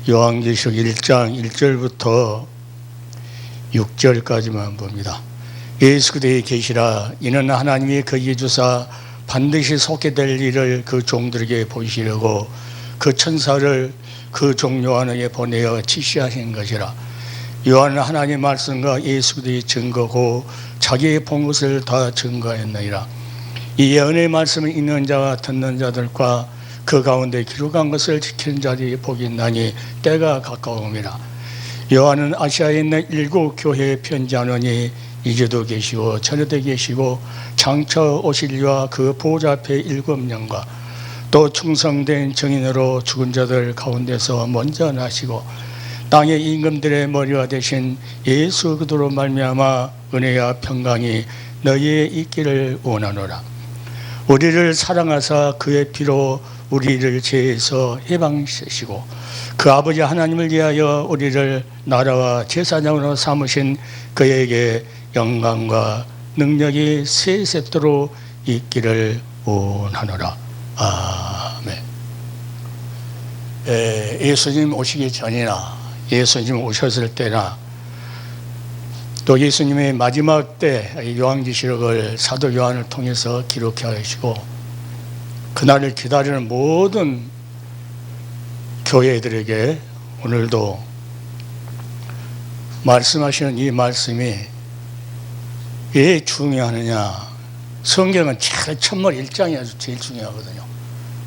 요한계시록 1장 1절부터 6절까지만 봅니다. 예수 그리스도의 계시라 이는 하나님이 그에게 주사 반드시 속게 될 일을 그 종들에게 보이시려고 그 천사를 그 종 요한에게 보내어 지시하신 것이라. 요한은 하나님의 말씀과 예수 그리스도의 증거고 자기의 본 것을 다 증거했느니라. 이 예언의 말씀을 읽는 자와 듣는 자들과 그 가운데 기록한 것을 지키는 자들이 복이 있나니 때가 가까움이라. 요한은 아시아에 있는 7 교회에 편지하노니 이제도 계시고 전에도 계시고 장차 오실 이와 그 보호자 앞에 7명과 또 충성된 증인으로 죽은 자들 가운데서 먼저 나시고 땅의 임금들의 머리가 되신 예수 그리스도로 말미암아 은혜와 평강이 너희에 있기를 원하노라. 우리를 사랑하사 그의 피로 우리를 죄에서 해방시키시고 그 아버지 하나님을 위하여 우리를 나라와 제사장으로 삼으신 그에게 영광과 능력이 세세토록 있기를 원하노라. 아멘. 예수님 오시기 전이나 예수님 오셨을 때나 또 예수님의 마지막 때 요한계시록을 사도 요한을 통해서 기록하시고 그날을 기다리는 모든 교회들에게 오늘도 말씀하시는 이 말씀이 왜 중요하느냐. 성경은 천문 1장이 아주 제일 중요하거든요.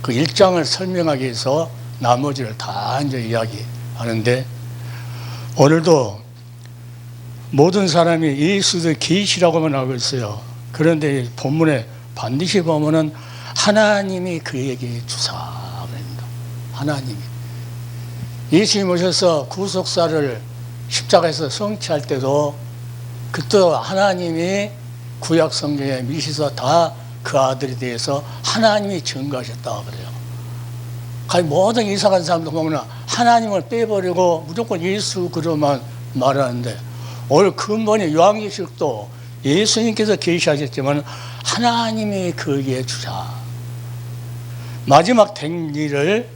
그 1장을 설명하기 위해서 나머지를 다 이제 이야기하는데 오늘도 모든 사람이 예수의 계시라고만 알고 있어요. 그런데 본문에 반드시 보면은 하나님이 그에게 주사 그럽니다. 하나님이 예수님 오셔서 구속사를 십자가에서 성취할 때도 그때 하나님이 구약 성경에 미시서 다 그 아들에 대해서 하나님이 증거하셨다고 그래요. 모든 이상한 사람들 보면 하나님을 빼버리고 무조건 예수 그로만 말하는데 오늘 근본의 요한계시록도 예수님께서 계시하셨지만 하나님이 그에게 주사 마지막 된 일을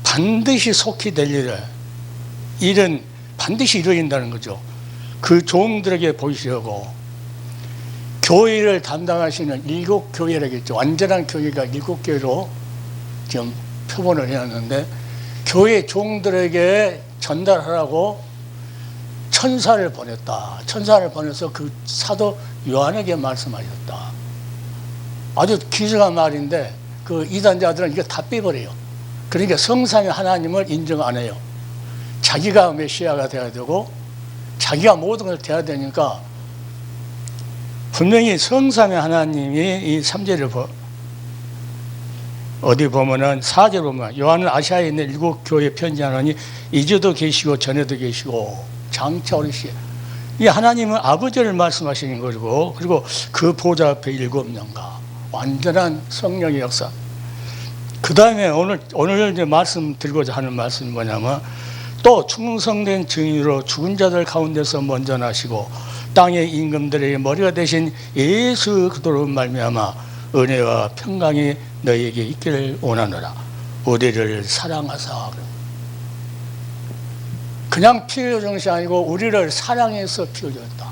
반드시 속히 될 일은 반드시 이루어진다는 거죠. 그 종들에게 보이시려고 교회를 담당하시는 7 교회라겠죠. 완전한 교회가 7 교회로 지금 표본을 해놨는데 교회 종들에게 전달하라고 천사를 보냈다. 천사를 보내서 그 사도 요한에게 말씀하셨다. 아주 기특한 말인데 그 이단자들은 이거 다 빼버려요. 그러니까 성삼위 하나님을 인정 안 해요. 자기가 메시아가 돼야 되고 자기가 모든 걸 돼야 되니까 분명히 성삼위 하나님이 이 3절을 어디 보면은 4절 보면 요한은 아시아에 있는 7 교회 편지하노니 이제도 계시고 전에도 계시고 장차 오시에 이 하나님은 아버지를 말씀하시는 거고 그리고 그 보좌 앞에 7명과 완전한 성령의 역사. 그 다음에 오늘 이제 말씀 드리고자 하는 말씀이 뭐냐면 또 충성된 증인으로 죽은 자들 가운데서 먼저 나시고 땅의 임금들에게 머리가 되신 예수 그리스도로 말미암아 은혜와 평강이 너희에게 있기를 원하노라. 우리를 사랑하사. 그냥 피 흘린 것이 아니고 우리를 사랑해서 피 흘렸다.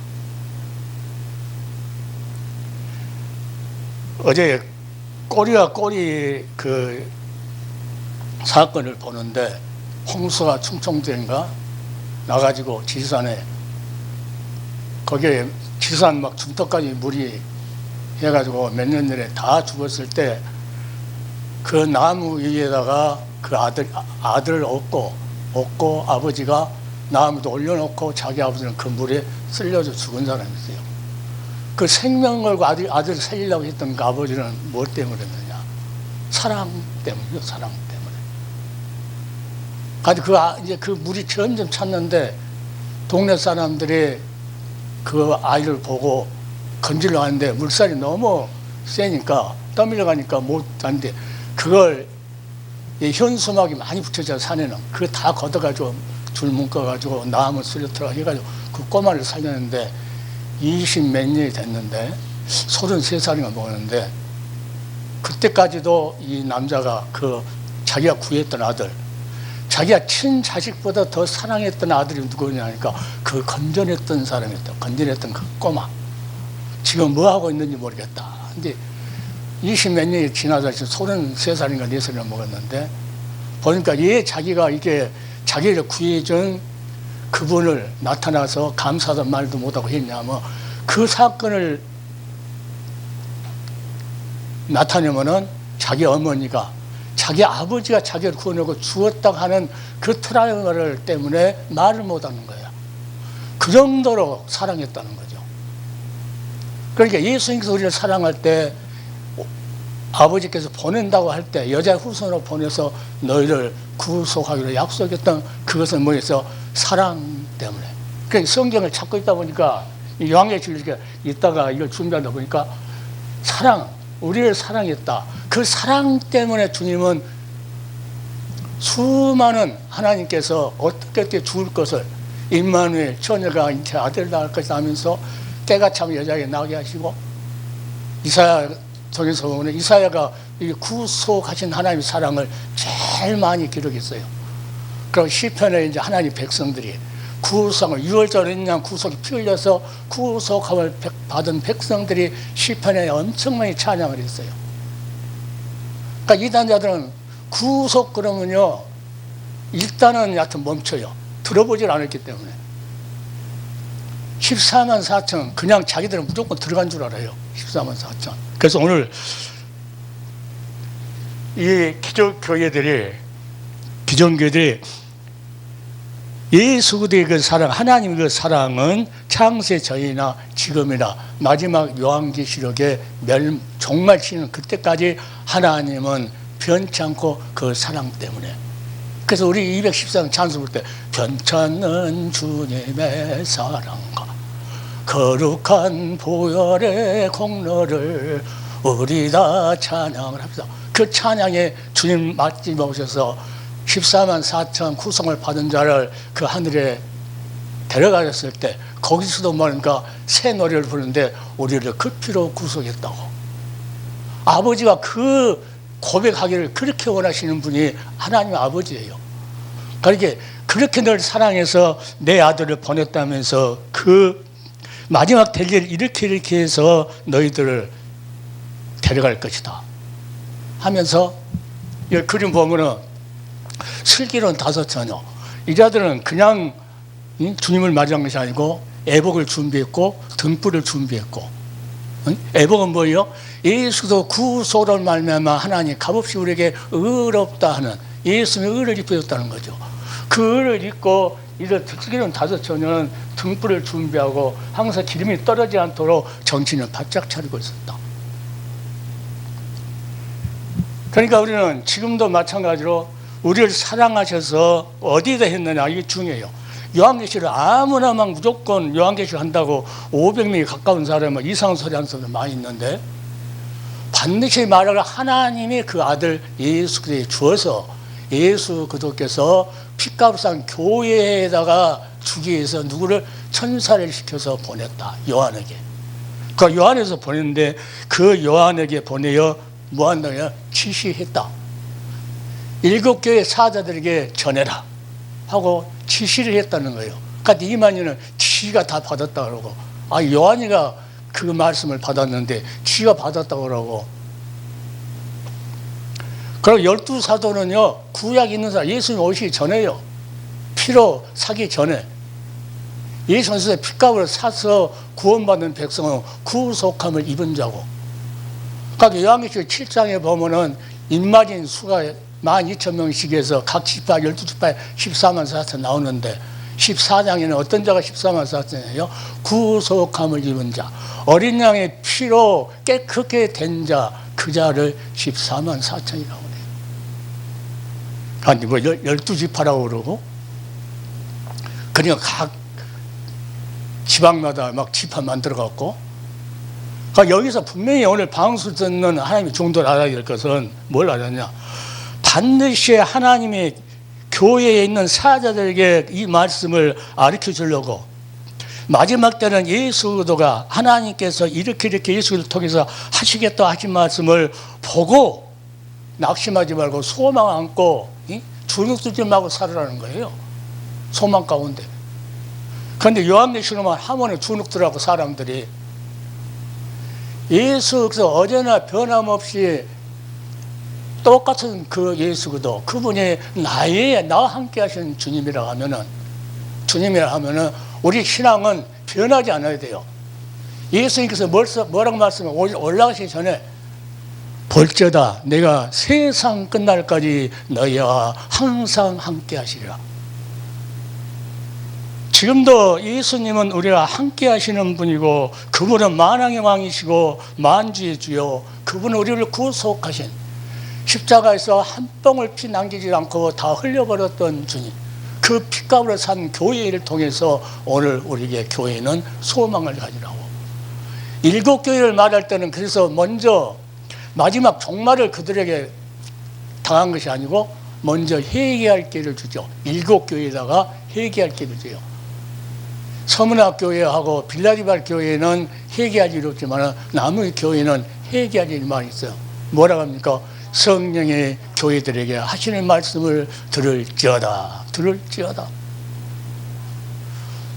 어제 꼬리와 꼬리 그 사건을 보는데 홍수가 충청도인가 나가지고 지산에 거기에 지산 막 중턱까지 물이 해가지고 몇 년 전에 다 죽었을 때 그 나무 위에다가 그 아들을 얻고 아버지가 나무도 올려놓고 자기 아버지는 그 물에 쓸려서 죽은 사람이 있어요. 그 생명 걸고 아들 살리려고 했던 그 아버지는 뭐 때문에 그랬느냐? 사랑 때문이죠. 사랑 때문에. 이제 그 물이 점점 찼는데 동네 사람들이 그 아이를 보고 건지려 하는데 물살이 너무 세니까 떠밀려 가니까 못 하는데 그걸 현수막이 많이 붙여져 산에는 그거 다 걷어가지고 줄 묶어가지고 나무 쓰러뜨려 해가지고 그 꼬마를 살렸는데 20 몇 년이 됐는데 33살인가 먹었는데 그때까지도 이 남자가 그 자기가 구했던 아들 자기가 친자식보다 더 사랑했던 아들이 누구냐니까 그 건전했던 사람이었다. 건전했던 그 꼬마. 지금 뭐 하고 있는지 모르겠다. 근데 20몇 년이 지나서 33살인가 4살이나 먹었는데 보니까 자기가 이게 자기를 구해준 그분을 나타나서 감사하다는 말도 못하고 했냐면 그 사건을 나타내면은 자기 어머니가 자기 아버지가 자기를 구원하고 죽었다고 하는 그 트라우마를 때문에 말을 못하는 거야. 그 정도로 사랑했다는 거죠. 그러니까 예수님께서 우리를 사랑할 때 아버지께서 보낸다고 할 때 여자 후손으로 보내서 너희를 구속하기로 약속했던 그것은 뭐였어? 사랑 때문에. 그러니까 성경을 찾고 있다 보니까 요한계시록 있다가 이걸 준비하다 보니까 사랑, 우리를 사랑했다. 그 사랑 때문에 주님은 수많은 하나님께서 어떻게 죽을 것을 임마누엘 처녀가 잉태 아들을 낳을 것이다 하면서 때가 참 여자에게 나게 하시고 이사야 속에서 보면 이사야가 구속하신 하나님의 사랑을 제일 많이 기록했어요. 그리고 시편에 이제 하나님 백성들이 구속을 6월절에 그냥 구속이 피 흘려서 구속함을 받은 백성들이 시편에 엄청 많이 찬양을 했어요. 그러니까 이단자들은 구속 그러면요 일단은 여하튼 멈춰요. 들어보질 않았기 때문에 14만 4천 그냥 자기들은 무조건 들어간 줄 알아요. 14만 4천. 그래서 오늘 이 기존교회들이 예수 그리스도의 그 사랑, 하나님의 그 사랑은 창세 전이나 지금이나 마지막 요한계시록에 종말치는 그때까지 하나님은 변치 않고 그 사랑 때문에. 그래서 우리 214장 찬송 부를 때 변찮는 주님의 사랑과 거룩한 보혈의 공로를 우리 다 찬양을 합시다. 그 찬양에 주님 마지막에 오셔서 14만 4천 구성을 받은 자를 그 하늘에 데려가셨을 때 거기서도 뭔가 새 노래를 부르는데 우리를 그 피로 구속했다고. 아버지가 그 고백하기를 그렇게 원하시는 분이 하나님 아버지예요. 그러니까 그렇게 널 사랑해서 내 아들을 보냈다면서 그 마지막 될 일 이렇게 해서 너희들을 데려갈 것이다 하면서 이 그림 보면은 슬기로운 5처녀 이 자들은 그냥 주님을 맞이한 것이 아니고 애복을 준비했고 등불을 준비했고. 애복은 뭐예요? 예수도 구속을 말미암아 하나님 값없이 우리에게 의롭다 하는 예수님의 의를 입혀줬다는 거죠. 그 의를 입고 이런 슬기로운 5처녀는 등불을 준비하고 항상 기름이 떨어지지 않도록 정신을 바짝 차리고 있었다. 그러니까 우리는 지금도 마찬가지로 우리를 사랑하셔서 어디다 했느냐 이게 중요해요. 요한계시를 아무나 막 무조건 요한계시를 한다고 500명이 가까운 사람은 이상한 소리 하는 사람들 많이 있는데 반드시 말하라 하나님이 그 아들 예수 그리스도에 주어서 예수 그리스도께서 피값상 교회에다가 주기 위해서 누구를 천사를 시켜서 보냈다. 요한에게. 그 요한에서 보냈는데 그 요한에게 보내어 뭐 한다고요? 지시했다. 7교회 사자들에게 전해라 하고 지시를 했다는 거예요. 그러니까 이만희는 지가 다 받았다 그러고 요한이가 그 말씀을 받았는데 지가 받았다고 그러고. 그리고 12사도는요 구약 있는 사람 예수님 오시기 전에요. 피로 사기 전에 예수님의 피값을 사서 구원받는 백성은 구속함을 입은 자고. 그러니까 요한계시록 7장에 보면은 입맞은 수가 12,000명씩에서 각 지파 12지파에 14만 4천 나오는데 14장에는 어떤 자가 14만 4천이에요? 구속함을 입은 자, 어린 양의 피로 깨끗게 된 자, 그 자를 14만 4천이라고 해요. 아니 뭐 12지파라고 그러고. 그러니까 각 지방마다 막 지파 만들어갖고. 그러니까 여기서 분명히 오늘 방수 듣는 하나님의 종도를 알아야 될 것은 뭘 알았냐? 반드시 하나님의 교회에 있는 사자들에게 이 말씀을 가르쳐 주려고 마지막 때는 예수 그리스도가 하나님께서 이렇게 예수를 통해서 하시겠다 하신 말씀을 보고 낙심하지 말고 소망 안고 주눅들지 말고 살으라는 거예요. 소망 가운데. 그런데 요한계시록만 하면은 주눅들하고 사람들이 예수, 그래서 어제나 변함없이 똑같은 그 예수거든. 그분이 나와 함께 하시는 주님이라 하면은 우리 신앙은 변하지 않아야 돼요. 예수님께서 뭐라고 말씀하면 올라가시기 전에 볼지어다 내가 세상 끝날까지 너희와 항상 함께 하시리라. 지금도 예수님은 우리와 함께 하시는 분이고 그분은 만왕의 왕이시고 만주의 주요, 그분은 우리를 구속하신, 십자가에서 한 방울 피 남기지 않고 다 흘려버렸던 주님, 그 피값으로 산 교회를 통해서 오늘 우리에게 교회는 소망을 가지라고. 일곱 교회를 말할 때는 그래서 먼저 마지막 종말을 그들에게 당한 것이 아니고 먼저 회개할 기회를 주죠. 일곱 교회에다가 회개할 기회를 줘요. 서문학 교회하고 빌라디발 교회는 회개할 일이 없지만 남의 교회는 회개할 일만 있어요. 뭐라고 합니까? 성령의 교회들에게 하시는 말씀을 들을지어다.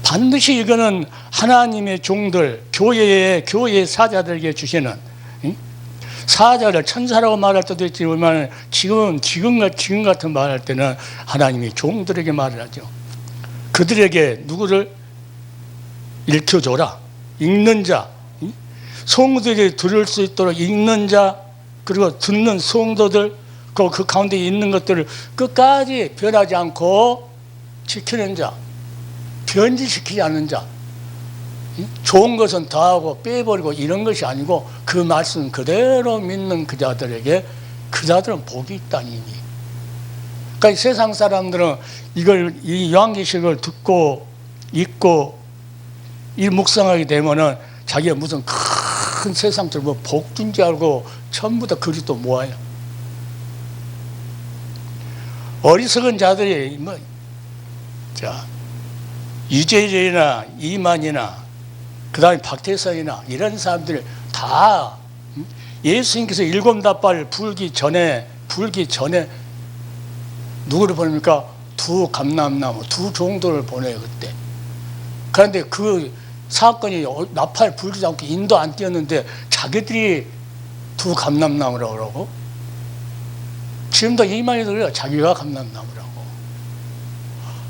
반드시 이거는 하나님의 종들, 교회의 사자들에게 주시는, 사자를 천사라고 말할 때도 있지만 지금 같은 말할 때는 하나님이 종들에게 말을 하죠. 그들에게 누구를 읽혀줘라. 읽는 자, 성도들이 들을 수 있도록 읽는 자, 그리고 듣는 성도들, 그 가운데 있는 것들을 끝까지 변하지 않고 지키는 자, 변질시키지 않는 자, 좋은 것은 더하고 빼버리고 이런 것이 아니고 그 말씀 그대로 믿는 그 자들에게, 그 자들은 복이 있다니 이미. 그러니까 세상 사람들은 이 요한계시록을 듣고 읽고 이 묵상하게 되면은 자기가 무슨 큰 세상들 뭐 복준 줄 알고 전부 다 그리스도 모아요. 어리석은 자들이 유재일이나 이만이나 그다음에 박태성이나 이런 사람들 다 예수님께서 일곱 나팔 불기 전에 누구를 보냅니까? 두 감람나무, 두 종들을 보내요 그때. 그런데 그 사건이 나팔 불지 않고 인도 안 띄었는데 자기들이 두 감람나무라고 그러고, 지금도 이만희도 그래요. 자기가 감람나무라고.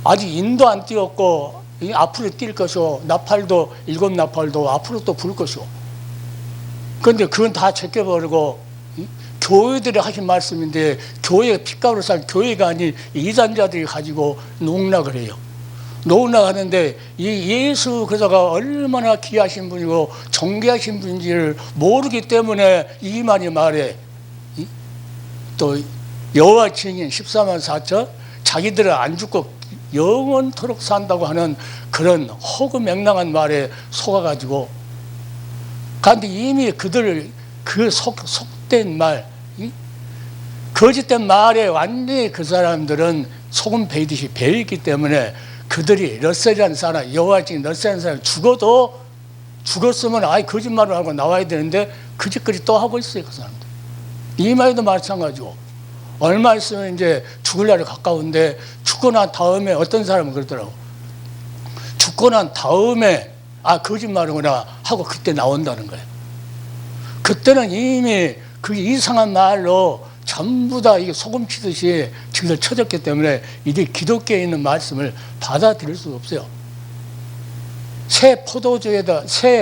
아직 인도 안 띄었고 앞으로 뛸 것이고 나팔도 일곱 나팔도 앞으로 또 불 것이고. 그런데 그건 다 제껴버리고 교회들이 하신 말씀인데 교회 핏값으로 산 교회가 아닌 이단자들이 가지고 농락을 해요. 농락하는데 이 예수 그자가 얼마나 귀하신 분이고 존귀하신 분인지를 모르기 때문에 이만희 말에 또 여호와 증인 14만 4천 자기들은 안 죽고 영원토록 산다고 하는 그런 허구맹랑한 말에 속아가지고, 그런데 이미 그들 그 속된 말, 거짓된 말에 완전히 그 사람들은 소금 베이듯이 배있기 때문에 그들이 러셀이라는 사람, 여호와 증인 러셀이라는 사람이 죽었으면 아이 거짓말을 하고 나와야 되는데 그 짓거리 또 하고 있어요 그 사람들. 이마에도 마찬가지고. 얼마 있으면 이제 죽을 날이 가까운데 죽고 난 다음에 어떤 사람은 그러더라고. 죽고 난 다음에 거짓말이구나 하고 그때 나온다는 거예요. 그때는 이미 그 이상한 말로 전부 다 이게 소금 치듯이 지금 쳐졌기 때문에 이게 기독교에 있는 말씀을 받아들일 수가 없어요. 새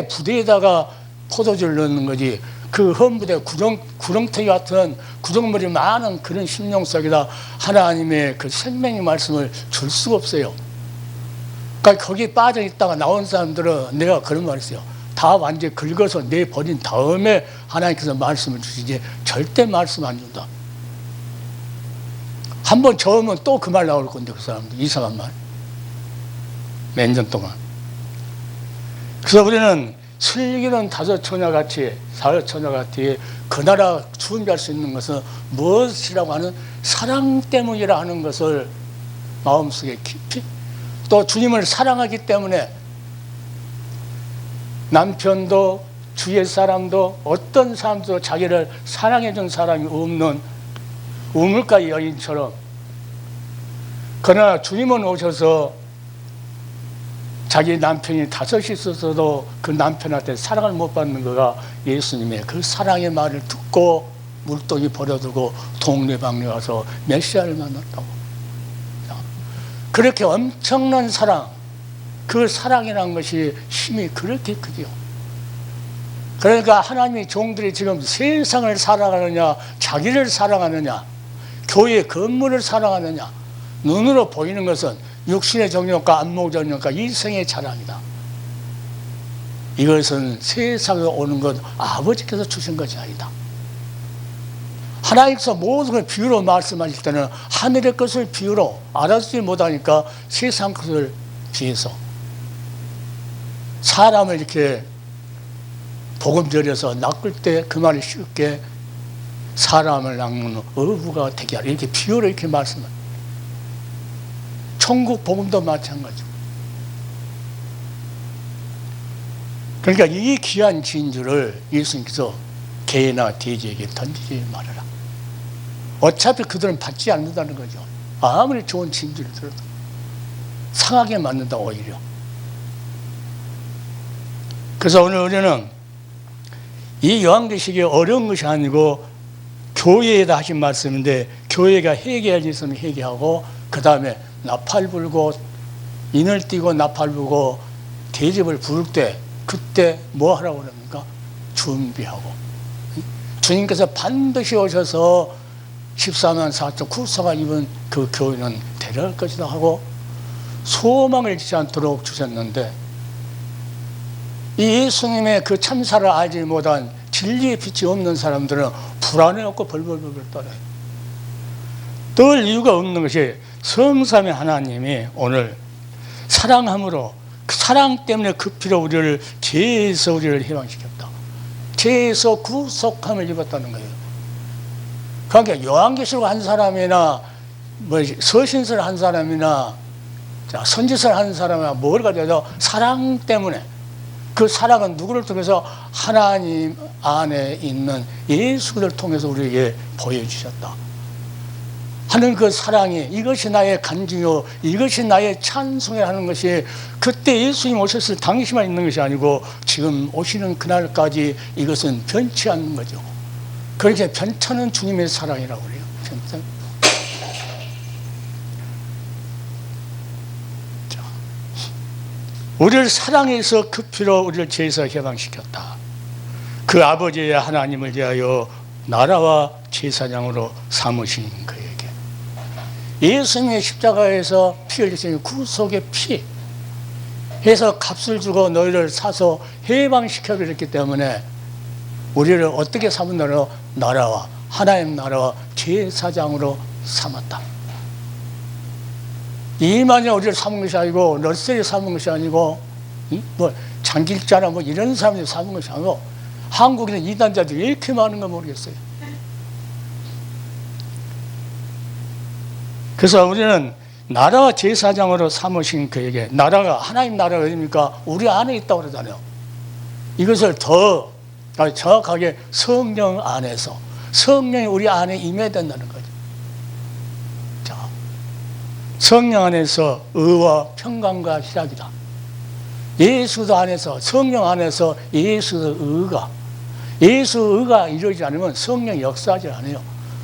부대에다가 포도주를 넣는 거지, 그 헌부대 구렁텅이 같은 구덩머리 많은 그런 심령 속에다 하나님의 그 생명의 말씀을 줄 수가 없어요. 그러니까 거기에 빠져 있다가 나온 사람들은 내가 그런 말 했어요. 다 완전히 긁어서 내버린 다음에 하나님께서 말씀을 주시지 절대 말씀 안 준다. 한번 저으면 또 그 말 나올 건데 그 사람들 이상한 말. 몇 년 동안. 그래서 우리는 슬기는 사자처녀같이 그 나라 준비할 수 있는 것은 무엇이라고 하는 사랑 때문이라 하는 것을 마음속에 깊이, 또 주님을 사랑하기 때문에 남편도 주위의 사람도 어떤 사람도 자기를 사랑해 준 사람이 없는 우물가 여인처럼 그러나 주님은 오셔서 자기 남편이 5이 있어서도 그 남편한테 사랑을 못 받는 거가 예수님의 그 사랑의 말을 듣고 물동이 버려두고 동네방네 와서 메시아를 만났다고. 그렇게 엄청난 사랑, 그 사랑이라는 것이 힘이 그렇게 크죠. 그러니까 하나님의 종들이 지금 세상을 사랑하느냐, 자기를 사랑하느냐, 교회 건물을 사랑하느냐, 눈으로 보이는 것은 육신의 정욕과 안목의 정욕과 이생의 자랑이다. 이것은 세상에 오는 것 아버지께서 주신 것이 아니다. 하나님께서 모든 걸 비유로 말씀하실 때는 하늘의 것을 비유로 알아듣지 못하니까 세상 것을 비해서 사람을 이렇게 복음 들여서 낚을 때 그 말이 쉽게 사람을 낚는 어부가 되게 하라. 이렇게 비유로 이렇게 말씀합니다. 천국 복음도 마찬가지고. 그러니까 이 귀한 진주를 예수님께서 개나 돼지에게 던지지 말아라. 어차피 그들은 받지 않는다는 거죠. 아무리 좋은 진주를 들어도 상하게 맞는다 오히려. 그래서 오늘 우리는 이 요한계시록이 어려운 것이 아니고 교회에다 하신 말씀인데, 교회가 회개할 일은 회개하고, 그 다음에 나팔 불고 인을 띄고 나팔 불고 대접을 부를 때 그때 뭐 하라고 그럽니까? 준비하고. 주님께서 반드시 오셔서 14만 4천 구사가 입은 그 교회는 데려갈 것이다 하고 소망을 잃지 않도록 주셨는데, 이 예수님의 그 참사를 알지 못한 진리의 빛이 없는 사람들은 불안해갖고 벌벌벌 떨어요. 떨 이유가 없는 것이 성삼의 하나님이 오늘 사랑함으로, 그 사랑 때문에 그 피로 우리를 죄에서 우리를 해방시켰다. 죄에서 구속함을 입었다는 거예요. 그러니까 요한계시록 한 사람이나 뭐 서신서를 한 사람이나 선지서를 한 사람이나 뭘 가져도 사랑 때문에, 그 사랑은 누구를 통해서? 하나님 안에 있는 예수를 통해서 우리에게 보여주셨다 하는 그 사랑이, 이것이 나의 간증이요 이것이 나의 찬송이라 하는 것이 그때 예수님 오셨을 당시만 있는 것이 아니고 지금 오시는 그날까지 이것은 변치 않는 거죠. 그렇게 변찮은 주님의 사랑이라고 그래요. 자, 우리를 사랑해서 그 피로 우리를 죄에서 해방시켰다. 그 아버지의 하나님을 위하여 나라와 제사장으로 삼으신 그에게 예수님의 십자가에서 피 흘리신 구속의 피 해서 값을 주고 너희를 사서 해방시켜드렸기 때문에 우리를 어떻게 삼은다로? 나라와, 하나님 나라와 제사장으로 삼았다. 이만이 우리를 삼은 것이 아니고, 널셀이 삼은 것이 아니고, 뭐 장길자나 뭐 이런 사람들이 삼은 것이 아니고, 한국에는 이단자들이 왜 이렇게 많은 가 모르겠어요. 그래서 우리는 나라와 제사장으로 삼으신 그에게, 나라가 하나님 나라가 어디입니까? 우리 안에 있다고 그러잖아요. 이것을 더 정확하게 성령 안에서, 성령이 우리 안에 임해야 된다는 거죠. 자, 성령 안에서 의와 평강과 희락이다. 예수도 안에서, 성령 안에서 예수의 의가, 예수의 의가 이루어지지 않으면 성령이 역사하지 않아요.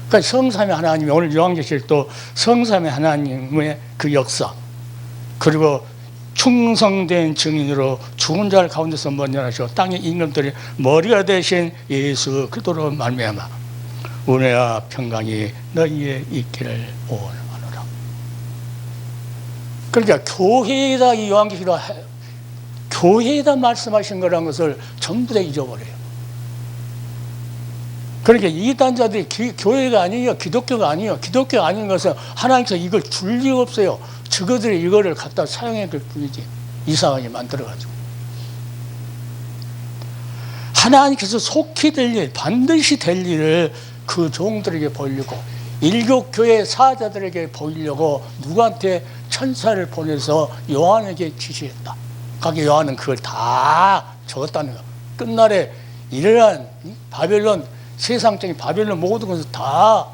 그러니까 성삼의 하나님이, 오늘 요한계시록도 성삼의 하나님의 그 역사, 그리고 충성된 증인으로 죽은 자를 가운데서 먼저하시고 땅의 임금들이 머리가 되신 예수 그리스도로 말미암아 은혜와 평강이 너희에 있기를 원하노라. 그러니까 교회에다, 이 요한계시록 교회에다 말씀하신 거라는 것을 전부 다 잊어버려요. 그러니까 이단자들이 교회가 아니에요, 기독교가 아니에요. 기독교가 아닌 것은 하나님께서 이걸 줄 리가 없어요. 저거들이 이거를 갖다 사용해 줄 뿐이지, 이상하게 만들어가지고. 하나님께서 속히 될 일, 반드시 될 일을 그 종들에게 보이려고, 일교교회 사자들에게 보이려고 누구한테 천사를 보내서 요한에게 지시했다. 그러니까 요한은 그걸 다 적었다는 거야. 끝날에 이러한 바벨론, 세상적인 바벨론 모든 것을 다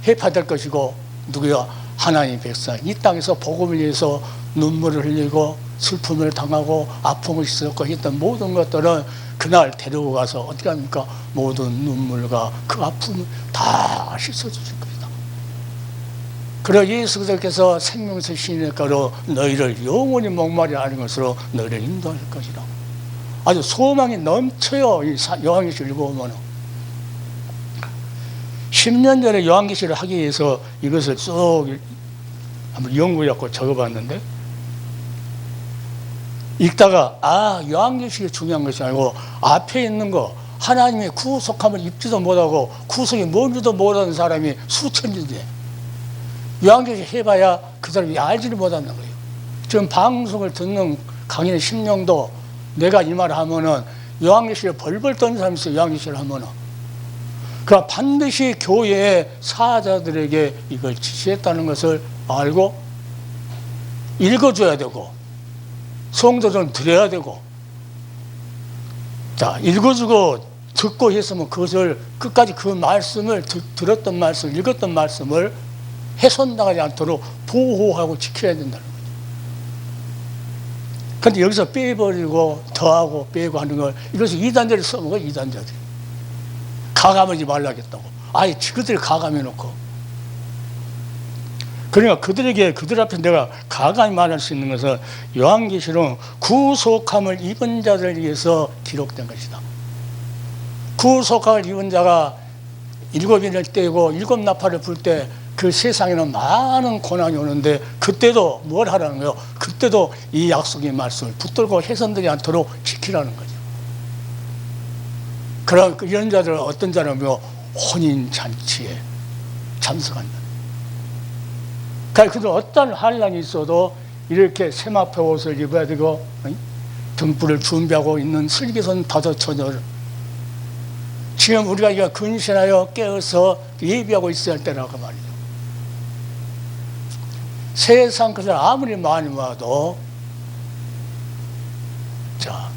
해파될 것이고, 누구야? 하나님 백성, 이 땅에서 복음을 위해서 눈물을 흘리고 슬픔을 당하고 아픔을 씻었고 했던 모든 것들은 그날 데리고 가서 어떻게 합니까? 모든 눈물과 그 아픔을 다 씻어주실 겁니다. 그러 예수 그리스도께서 생명수 신일가로 너희를 영원히 목마르게 하는 것으로 너희를 인도할 것이다. 아주 소망이 넘쳐요. 이 요한계시를 읽어보면 10년 전에 요한계시를 하기 위해서 이것을 쭉 한번 연구해갖고 적어봤는데, 읽다가 요한계시가 중요한 것이 아니고 앞에 있는 거, 하나님의 구속함을 입지도 못하고 구속이 뭔지도 모르는 사람이 수천인데 요한계시 해봐야 그 사람이 알지를 못하는 거예요. 지금 방송을 듣는 강의 심령도 내가 이 말을 하면은 요한계시를 벌벌 떠는 사람이 있어요. 요한계시를 하면은. 그러나 반드시 교회의 사자들에게 이걸 지시했다는 것을 알고 읽어줘야 되고 성도들은 들어야 되고, 자, 읽어주고 듣고 했으면 그것을 끝까지 그 말씀을 들었던 말씀, 읽었던 말씀을 훼손당하지 않도록 보호하고 지켜야 된다는 거죠. 그런데 여기서 빼버리고 더하고 빼고 하는 걸, 이것을 이단자들이 써먹어. 이단자들이 가감하지 말라겠다고 아예 그들을 가감해놓고, 그러니까 그들에게, 그들 앞에 내가 가감히 말할 수 있는 것은 요한계시록 구속함을 입은 자들을 위해서 기록된 것이다. 구속함을 입은 자가 7인을 떼고 7나팔을 불 때 그 세상에는 많은 고난이 오는데 그때도 뭘 하라는 거예요? 그때도 이 약속의 말씀을 붙들고 훼손되지 않도록 지키라는 거죠. 그런 이런 자들은 어떤 자라며 혼인잔치에 참석한다. 그래서 어떤 환란이 있어도 이렇게 세마포 옷을 입어야 되고 등불을 준비하고 있는 슬기선 다섯처녀를 지금 우리가 이거 근신하여 깨어서 예비하고 있어야 할 때라고 말이죠. 세상 것을 아무리 많이 모아도, 자,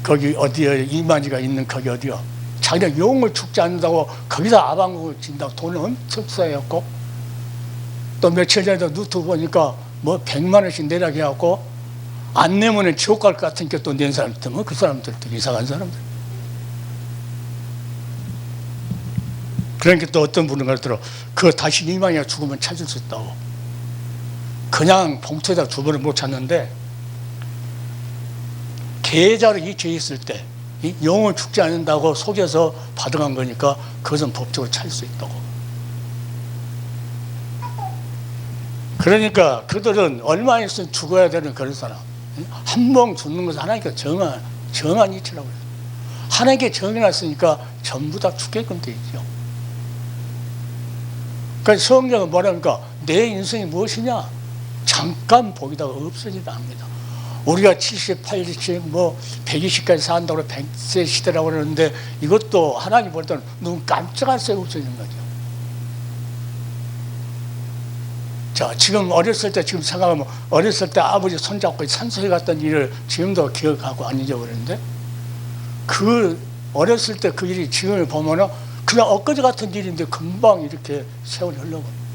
거기 어디에 이만희가 있는 거기 어디요? 자기가 영을 죽지 않는다고 거기서 아방국을 진다고 돈을 엄청 써야했고, 또 며칠 전에도 유튜브 보니까 뭐 100만 원씩 내라고 해갖고 안 내면은 지옥 갈 것 같으니까 또 낸 사람들 있으면 그 사람들도 이상한 사람들. 그러니까 또 어떤 분은 그러더라고. 그거 다시 이만희가 죽으면 찾을 수 있다고. 그냥 봉투에다 주번을 못 찾는데 계좌로 이체 있을 때 영을 죽지 않는다고 속여서 받아간 거니까 그것은 법적으로 찾을 수 있다고. 그러니까 그들은 얼마 있으면 죽어야 되는 그런 사람. 한 번 죽는 것은 하나님께 정한 이치라고 해요. 하나님께 정해놨으니까 전부 다 죽게끔 돼 있죠. 그러니까 성경은 뭐랍니까? 내 인생이 무엇이냐? 잠깐 보기다가 없어지다 합니다. 우리가 70, 80, 뭐 120까지 산다고 100세 시대라고 그러는데 이것도 하나님 볼 때는 눈 깜짝할 새가 없어지는 거죠. 자, 지금 어렸을 때 지금 생각하면 어렸을 때 아버지 손잡고 산소에 갔던 일을 지금도 기억하고 안 잊어버리는데, 그 어렸을 때 그 일이 지금을 보면은 그냥 엊그제 같은 일인데 금방 이렇게 세월이 흘러버려요.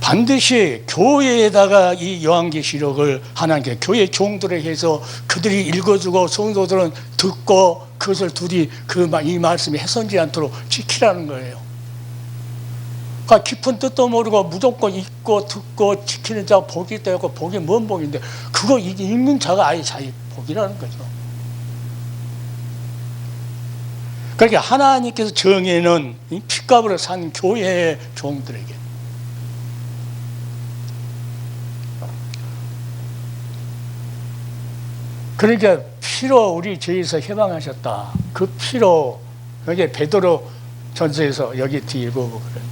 반드시 교회에다가 이 요한계시록을 하나님께 교회 종들에 해서 그들이 읽어주고 성도들은 듣고 그것을 둘이 이 말씀이 훼손되지 않도록 지키라는 거예요. 그러니까 깊은 뜻도 모르고 무조건 읽고 듣고 지키는 자가 복이 있다 했고, 복이 뭔 복인데 그거 읽는 자가 아예 자기 복이라는 거죠. 그러니까 하나님께서 정해놓은 핏값으로 산 교회의 종들에게, 그러니까 피로 우리 죄에서 해방하셨다. 그 피로, 여기 베드로 전서에서 여기 뒤에 읽어보고 그래요.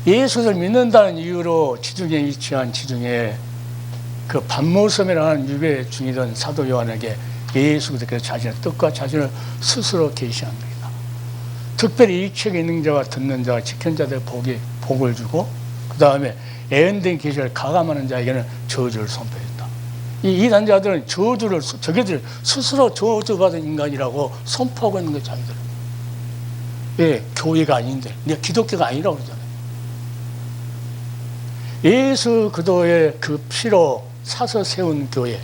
예수를 믿는다는 이유로 지중해 위치한 지중해 그 반모섬이라는 유배 중이던 사도 요한에게 예수 그리스도께서 자신의 뜻과 자신을 스스로 계시한 겁니다. 특별히 이 책에 있는 자와 듣는 자와 지키는 자들 복을 주고, 그 다음에 애언된 계시를 가감하는 자에게는 저주를 선포했다. 이 이단자들은 저기들 스스로 저주받은 인간이라고 선포하고 있는 거예요, 자기들은. 예, 교회가 아닌데, 기독교가 아니라고 그러잖아요. 예수 그리스도의 그 피로 사서 세운 교회,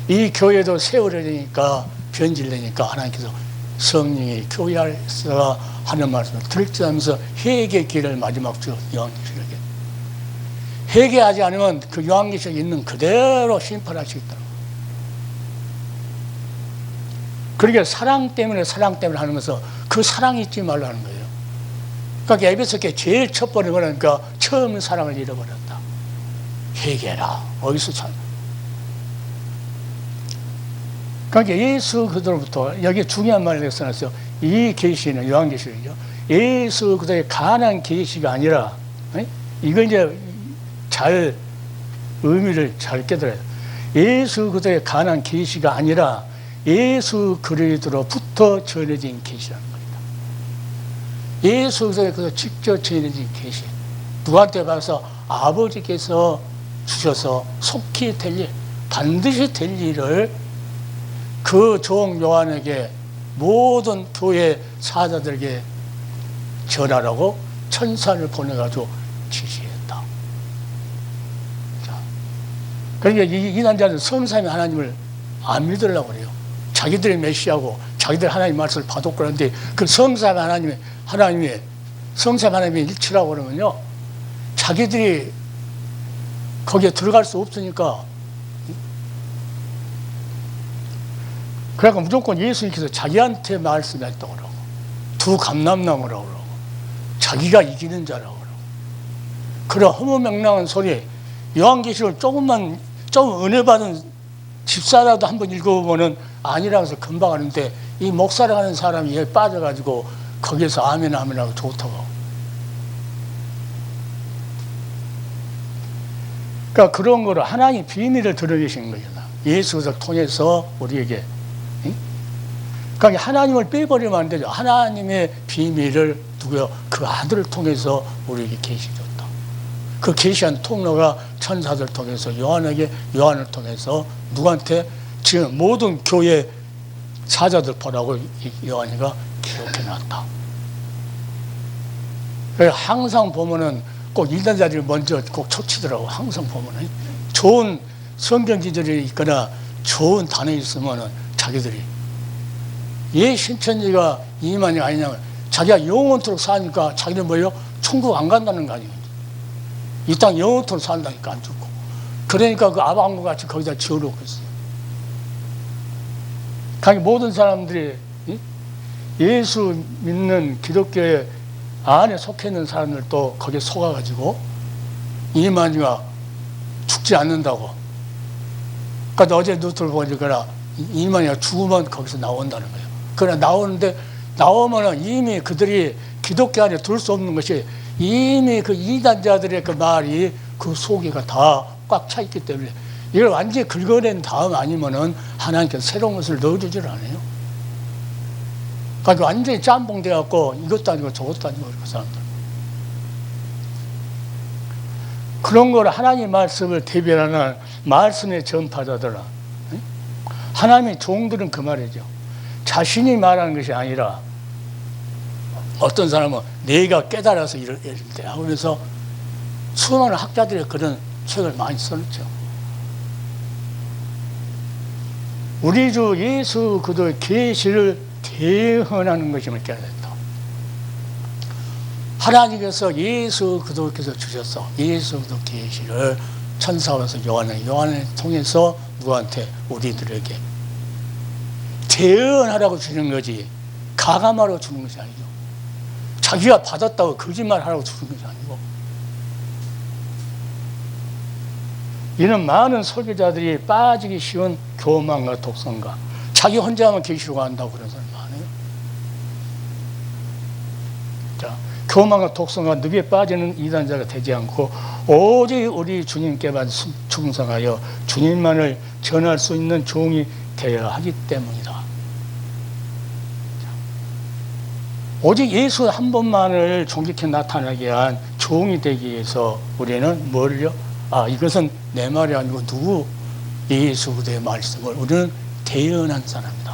이 교회도 세우려니까, 변질되니까 하나님께서 성령이 교회 안에서 하는 말씀을 들지하면서 회개의 길을 마지막 주 요한계시록에 회개하지 않으면 그 요한계시록에 있는 그대로 심판하시겠다는 거예요. 그러니까 사랑 때문에 하는 것은 그 사랑이 잊지 말라는 거예요. 그러니까 에베소서에 제일 첫 번째 그러니까 처음 사랑을 잃어버렸다. 회개라. 어디서 참. 그러니까 예수 그리스도로부터 여기 중요한 말을 써놨어요. 이 계시는 요한계시록이죠. 예수 그리스도의 간한 계시가 아니라, 이거 이제 잘 의미를 잘 깨달아야 돼요. 예수 그리스도의 간한 계시가 아니라 예수 그리스도로부터 전해진 계시라는 겁니다. 예수 그리스도의 직접 전해진 계시. 누구한테 받아서 아버지께서 주셔서 속히 될 일, 반드시 될 일을 그 종 요한에게 모든 교회 사자들에게 전하라고 천사를 보내가지고 지시했다. 자, 그러니까 이 남자는 성삼위 하나님을 안 믿으려고 그래요. 자기들이 메시아고 자기들 하나님 말씀을 받았고 그러는데 그 성삼위 하나님의 일치라고 그러면요, 자기들이 거기에 들어갈 수 없으니까, 그러니까 무조건 예수님께서 자기한테 말씀했다고 그러고, 두 감람나무라고 그러고, 자기가 이기는 자라고 그러고, 그런 허무맹랑한 소리, 요한계시록을 좀 은혜 받은 집사라도 한번 읽어보면은 아니라고 해서 금방 하는데, 이 목사를 하는 사람이 여기 빠져가지고 거기에서 아멘 아멘하고 좋다고. 그러니까 그런 거를 하나님 비밀을 드러내신 거예요. 예수를 통해서 우리에게. 그러니까 하나님을 빼버리면 안 되죠. 하나님의 비밀을 누구요? 그 아들을 통해서 우리에게 계시줬다. 그 계시한 통로가 천사들 통해서 요한을 통해서 누구한테? 지금 모든 교회 사자들 보라고 요한이가 기록해놨다. 항상 보면은 꼭 일단자들이 먼저 꼭 초치더라고. 항상 보면은 좋은 성경 지절이 있거나 좋은 단어 있으면은 자기들이 신천지가 이만이 아니냐면 자기가 영원토록 사니까 자기는 뭐예요? 천국 안 간다는 거 아니에요. 이 땅 영원토록 산다니까 안 죽고. 그러니까 그 아방과 같이 거기다 지어놓고 있어요. 그러니까 모든 사람들이 예수 믿는 기독교의 안에 속해 있는 사람들도 거기에 속아가지고 이만희가 죽지 않는다고. 그러니까 어제 뉴스를 보니까 이만희가 죽으면 거기서 나온다는 거예요. 그러나 나오면은 이미 그들이 기독교 안에 둘 수 없는 것이 이미 그 이단자들의 그 말이 그 속에가 다 꽉 차 있기 때문에 이걸 완전히 긁어낸 다음 아니면은 하나님께서 새로운 것을 넣어주질 않아요. 그러니까 완전히 짬뽕 돼갖고 이것도 아니고 저것도 아니고 그 사람들. 그런 걸 하나님 말씀을 대변하는 말씀의 전파자들아. 하나님의 종들은 그 말이죠. 자신이 말하는 것이 아니라 어떤 사람은 내가 깨달아서 이럴 때 하면서 수많은 학자들이 그런 책을 많이 써놨죠. 우리 주 예수 그리스도의 계시를 대언하는 것임을 깨달았다. 하나님께서 예수 그리스도께서 주셨어. 예수 그리스도 계시를 천사로서 요한을 통해서 누구한테? 우리들에게 대언하라고 주는 거지 가감하라고 주는 것이 아니죠. 자기가 받았다고 거짓말하라고 주는 것이 아니고. 이는 많은 설교자들이 빠지기 쉬운 교만과 독선과 자기 혼자만 계시로 한다고 그런 사람이 많아요. 자, 교만과 독선과 늪에 빠지는 이단자가 되지 않고 오직 우리 주님께만 충성하여 주님만을 전할 수 있는 종이 되어야 하기 때문이다. 오직 예수 한 번만을 존귀케 나타나게 한 종이 되기 위해서 우리는 뭘요? 이것은 내 말이 아니고 예수 그리스도의 말씀을 우리는 대언한 사람이다.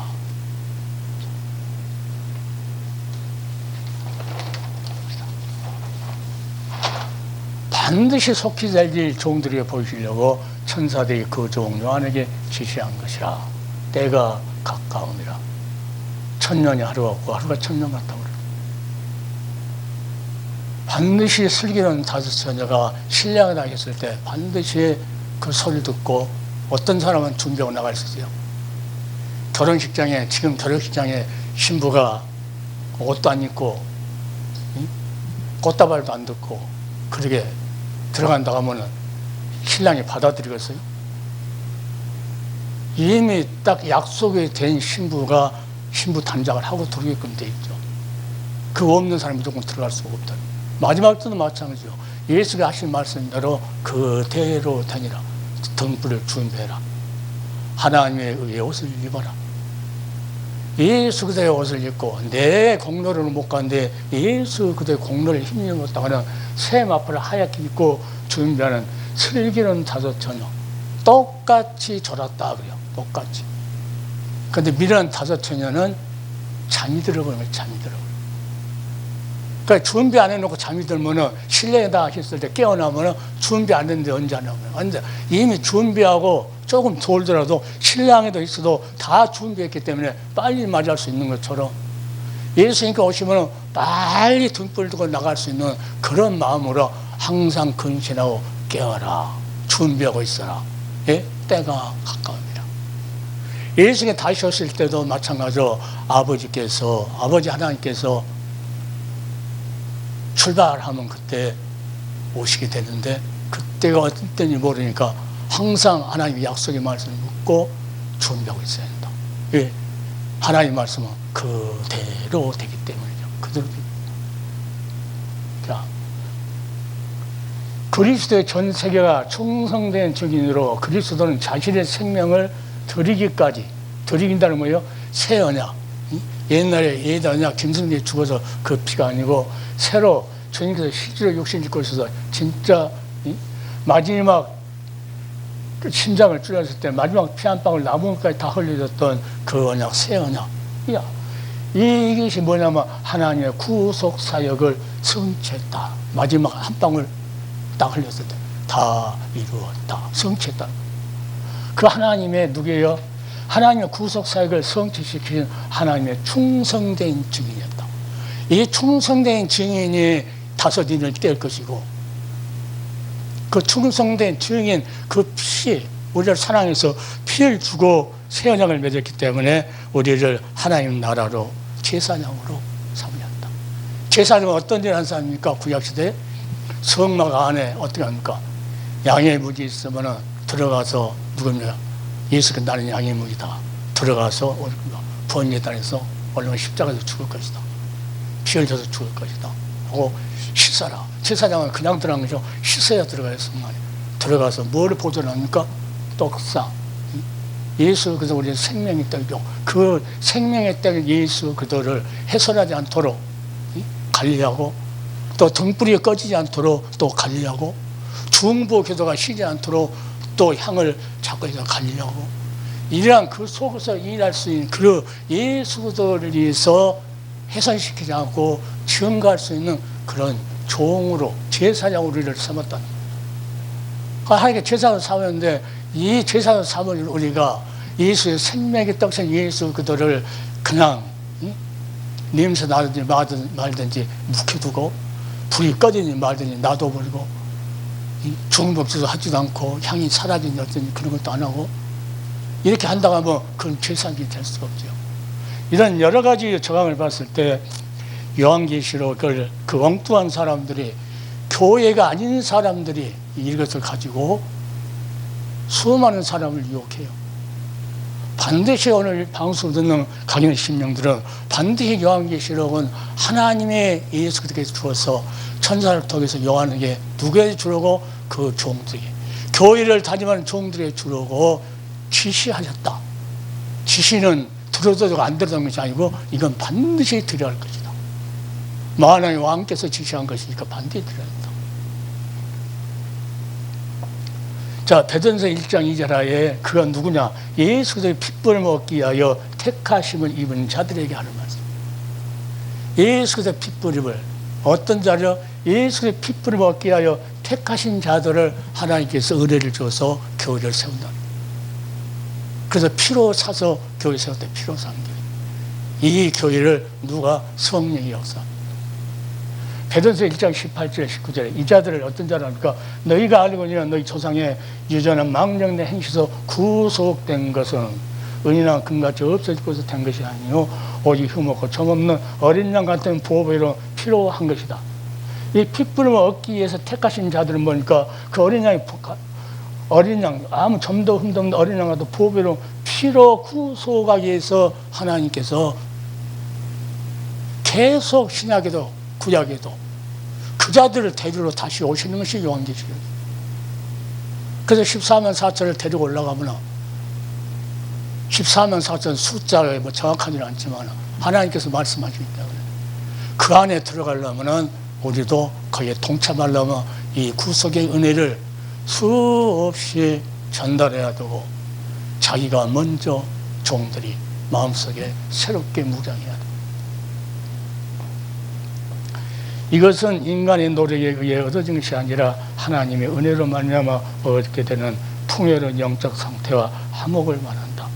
반드시 속히 될 종들에게 보이시려고 천사들이 그 종 요한에게 지시한 것이라. 때가 가까움이라. 천년이 하루 같고 하루가 천년 같다고 그래요. 반드시 슬기로운 다섯 처녀가 신랑에 나갔을 때 반드시 그 소리를 듣고 어떤 사람은 준비하고 나갈 수 있어요. 결혼식장에, 지금 결혼식장에 신부가 옷도 안 입고 꽃다발도 안 듣고 그러게 들어간다고 하면은 신랑이 받아들이겠어요? 이미 딱 약속이 된 신부가 신부 단장을 하고 들어오게끔 돼 있죠. 그 없는 사람이 무조건 들어갈 수가 없다. 마지막 때도 마찬가지죠. 예수가 하신 말씀대로 그대로 다니라. 등불을 준비해라. 하나님의 의의 옷을 입어라. 예수 그대의 옷을 입고 내 공로로는 못 가는데 예수 그대의 공로를 힘입었다 하는 새 마포를 하얗게 입고 준비하는 슬기로운 다섯 처녀 똑같이 졸았다 그래요. 똑같이. 그런데 미련한 다섯 처녀는 잠이 들어버리면 잠이 들어버려요. 그러니까 준비 안 해놓고 잠이 들면은 실내에다 했을 때 깨어나면은 준비 안 했는데 언제 하냐고요. 언제 이미 준비하고 조금 돌더라도 신랑에도 있어도 다 준비했기 때문에 빨리 맞이할 수 있는 것처럼 예수님께 오시면은 빨리 등불 두고 나갈 수 있는 그런 마음으로 항상 근신하고 깨어라. 준비하고 있어라. 예? 때가 가까웁니다. 예수님께 다시 오실 때도 마찬가지로 아버지 하나님께서 출발하면 그때 오시게 되는데 그때가 어떤 때인지 모르니까 항상 하나님의 약속의 말씀을 묻고 준비하고 있어야 한다. 예. 하나님의 말씀은 그대로 되기 때문이죠. 그대로 되기. 자, 그리스도의 전 세계가 충성된 증인으로 그리스도는 자신의 생명을 드리긴다는 뭐예요? 새 언약. 옛날에 옛 언약 김승리에 죽어서 그 피가 아니고 새로 주님께서 실제로 육신 입고 있어서 진짜 마지막 심장을 찔렀을 때 마지막 피 한 방울 나무까지 다 흘려졌던 그 언약, 새 언약. 이것이 뭐냐면 하나님의 구속 사역을 성취했다. 마지막 한 방울 딱 흘렸을 때 다 이루었다. 성취했다. 그 하나님의 누구예요? 하나님의 구속 사역을 성취시키는 하나님의 충성된 증인이었다. 이 충성된 증인이 다섯 인을 깰 것이고 그 충성된 증인 그 피, 우리를 사랑해서 피를 주고 새 언약을 맺었기 때문에 우리를 하나님 나라로 제사장으로 삼으셨다. 제사장은 어떤 일을 한 사람입니까? 구약시대에 성막 안에 어떻게 합니까? 양의 묵이 있으면 들어가서 누굽니까? 예수가 나는 양의 묵이다. 들어가서 부원 예단에서 얼른 십자가에서 죽을 것이다. 피를 줘서 죽을 것이다. 하고 씻어라. 제사장은 그냥 들어간 거죠. 씻어야 들어가야 성만에. 들어가서 뭐를 보존합니까? 떡상. 예수 그래서 우리는 생명의 떡이죠. 그 생명의 떡 예수 그도를 훼손하지 않도록 관리하고 또 등불이 꺼지지 않도록 또 관리하고 중보 기도가 쉬지 않도록 또 향을 잡고 해서 관리하고 이러한 그 속에서 일할 수 있는 그 예수 그도를 위해서 훼손시키지 않고 증거할 수 있는 그런 종으로 제사장으로 우리를 삼았다는 거예요. 하나님께 제사장을 삼았는데 이 제사장을 삼은 우리가 예수의 생명의 떡신 예수 그도를 그냥 냄새 나든지 말든지 묵혀두고 불이 꺼지든지 말든지 놔둬버리고 중복지도 하지도 않고 향이 사라지든지 어든지 그런 것도 안 하고 이렇게 한다고 하면 그건 제사장이 될 수가 없죠. 이런 여러 가지 정황을 봤을 때 요한계시록을 그 엉뚱한 사람들이 교회가 아닌 사람들이 이것을 가지고 수많은 사람을 유혹해요. 반드시 오늘 방송 듣는 강연 신명들은 반드시 요한계시록은 하나님의 예수 그리스도께서 주어서 천사를 통해서 요한에게 누구에게 주려고 그 종들에게 교회를 다니는 종들에게 주려고 지시하셨다. 지시는 들어도 안 들어던 것이 아니고 이건 반드시 드려야 할 것이다. 만왕의 왕께서 지시한 것이니까 반드시 드려야 한다. 자, 베드로전서 1장 2절에 그가 누구냐? 예수 그리스도의 핏불을 먹기 위하여 택하심을 입은 자들에게 하는 말씀. 예수 그리스도의 핏불임을 어떤 자를 예수 그리스도의 핏불을 먹기 위하여 택하신 자들을 하나님께서 은혜를 줘서 교회를 세운다. 그래서 피로 사서 교회 세웠대. 피로 산 교회. 이 교회를 누가? 성령이 역사. 베드로전서 1장 18절 19절에 이 자들을 어떤 자를 하니까 너희가 알거니와 너희 조상의 유전한 망령된 행실에서 구속된 것은 은이나 금같이 없어지고서 된 것이 아니요 오직 흠없고 점없는 어린 양 같은 보배로 피로 한 것이다. 이 핏불을 얻기 위해서 택하신 자들은 뭐니까 그 어린 양 아무 점도 흠도 없는 어린 양 같은 보배로 피로 구속하기 위해서 하나님께서 계속 신약에도 구약에도 그 자들을 데리러 다시 오시는 것이 요한계시록. 그래서 14만 4천을 데리고 올라가면 14만 4천 숫자가 뭐 정확하지는 않지만 하나님께서 말씀하시기 때문에 그 안에 들어가려면 우리도 거기에 동참하려면 이 구속의 은혜를 수없이 전달해야 되고 자기가 먼저 종들이 마음속에 새롭게 무장해야 돼. 이것은 인간의 노력에 의해 얻어진 것이 아니라 하나님의 은혜로 말미암아 얻게 되는 풍요로운 영적 상태와 화목을 말한다.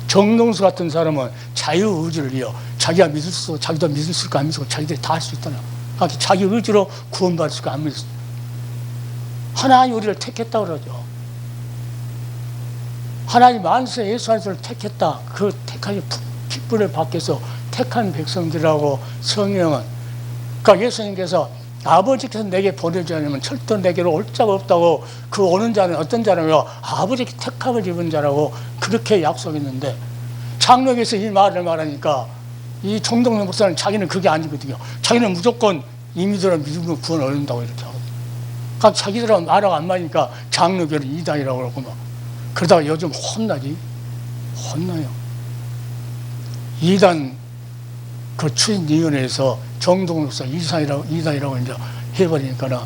정동수 같은 사람은 자유의지를 위해 자기가 믿을 수, 자기도 믿을 수 있고 안 믿을 수 있고 자기들이 다 할 수 있다나. 자기 의지로 구원받을 수 있고 안 믿을 수 있고. 하나님 우리를 택했다 그러죠. 하나님 만세 예수 안에서를 택했다. 그 택하신 핏불을 밖에서 택한 백성들하고 성령은 그러니까 예수님께서 아버지께서 내게 보내지 않으면 절대 내게로 올 자가 없다고 그 오는 자는 어떤 자라며 아버지께 택함을 입은 자라고 그렇게 약속했는데 장로교에서 이 말을 말하니까 이 정동영 목사는 자기는 그게 아니거든요. 자기는 무조건 이미들은 믿으면 구원 얻는다고 이렇게 하거든요. 그러니까 자기들하고 말하고 안 맞으니까 장로교를 이단이라고 그러고 막 그러다가 요즘 혼나요. 이단 그 추진위원회에서 정동영 목사 이단이라고 이제 해버리니까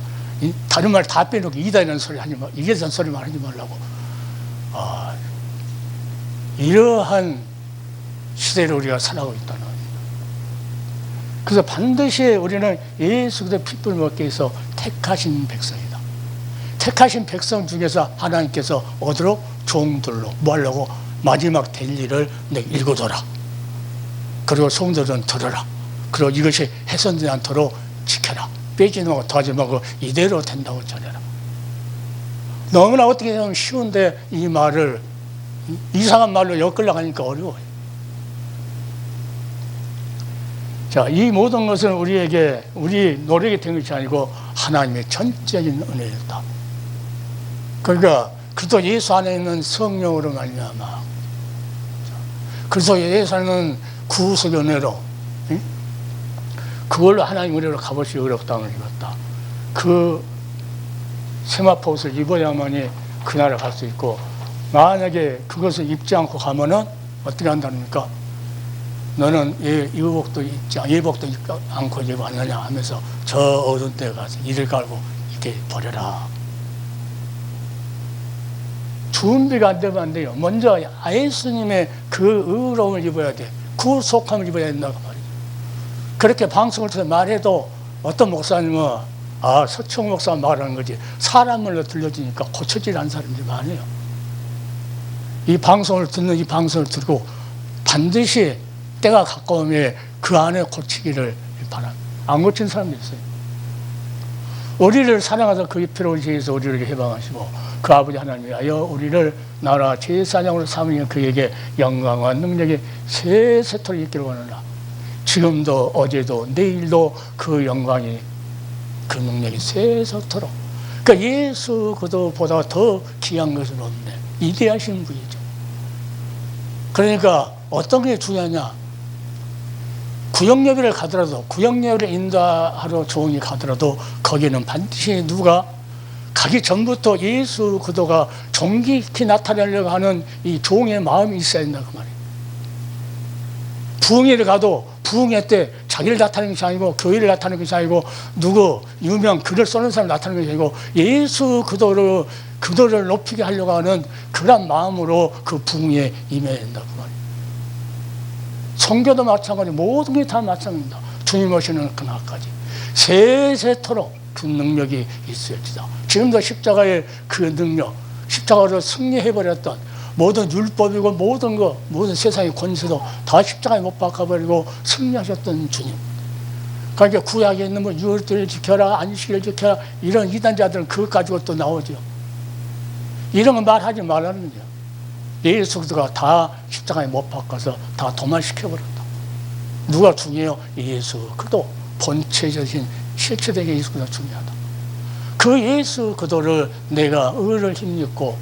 다른 말 다 빼놓고 이단이라는 소리 하지 마, 이게선 소리만 하지 말라고. 이러한 시대를 우리가 살아가고 있다는 겁니다. 그래서 반드시 우리는 예수 그리스도의 핏불 먹기 위해서 택하신 백성이다. 택하신 백성 중에서 하나님께서 어디로? 종들로 뭐 하려고? 마지막 될 일을 내가 읽어둬라. 그리고 성도들은 들어라. 그리고 이것이 훼손되지 않도록 지켜라. 빼지 말고 더하지 말고 이대로 된다고 전해라. 너무나 어떻게 보면 쉬운데 이 말을 이상한 말로 엮으려고 하니까 어려워요. 자, 이 모든 것은 우리에게 우리 노력이 된 것이 아니고 하나님의 전적인 은혜였다. 그러니까 그리스도 예수 안에 있는 성령으로 말미암아 그래서 예수 안에 있는 구속의 은혜로 그걸로 하나님 은혜로 값없이 의롭다함을 입었다. 그 세마포 옷을 입어야만이 그 나라에 갈 수 있고 만약에 그것을 입지 않고 가면은 어떻게 한다니까 너는 예복도 입지 않고 이제 왔느냐 하면서 저 어두운 데 가서 이를 갈고 이렇게 버려라. 준비가 안 되면 안 돼요. 먼저 예수님의 그 의로움을 입어야 돼. 구속함을 입어야 된다고 말이죠. 그렇게 방송을 통해서 말해도 어떤 목사님은 서청 목사 말하는 거지 사람말로 들려지니까 고쳐지지 않는 사람들이 많아요. 이 방송을 듣고 반드시 때가 가까우면 그 안에 고치기를 바랍니다. 안 고친 사람도 있어요. 우리를 사랑하사 그의 피로 위해서 우리를 해방하시고 그 아버지 하나님이 하여 우리를 나라 제사장으로 삼으니 그에게 영광과 능력이 세세토록 있기를 원하노라. 지금도 어제도 내일도 그 영광이 그 능력이 세세토록. 그러니까 예수 그리스도보다 더 귀한 것은 없네. 이대하신 분이죠. 그러니까 어떤 게 중요하냐. 구역예배를 가더라도 구역예배를 인도하러 종이 가더라도 거기는 반드시 누가 가기 전부터 예수 그리스도가 존귀히 나타내려고 하는 이 종의 마음이 있어야 된다 그 말이에요. 부흥회를 가도 부흥회 때 자기를 나타내는 것이 아니고 교회를 나타내는 것이 아니고 누구 유명 글을 써는 사람을 나타내는 것이 아니고 예수 그리스도를 그들을 높이게 하려고 하는 그런 마음으로 그 부흥에 임해야 된다고 말이에요. 선교도 마찬가지, 모든 게 다 마찬가지입니다. 주님 오시는 그날까지 세세토록 그 능력이 있어야지다. 지금도 십자가의 그 능력, 십자가로 승리해버렸던 모든 율법이고 모든 세상의 권세도 다 십자가에 못 박아버리고 승리하셨던 주님. 그러니까 구약에 있는 뭐 유월절을 지켜라, 안식일을 지켜라, 이런 이단자들은 그것 가지고 또 나오죠. 이런 거 말하지 말라는 거죠. 예수 그리스도가 다 십자가에 못 박아서 다 도말시켜버렸다. 누가 중요해요? 예수 그리스도. 본체적인 실체되게 예수 그리스도가 중요하다. 그 예수 그리스도를 내가 의를 힘입고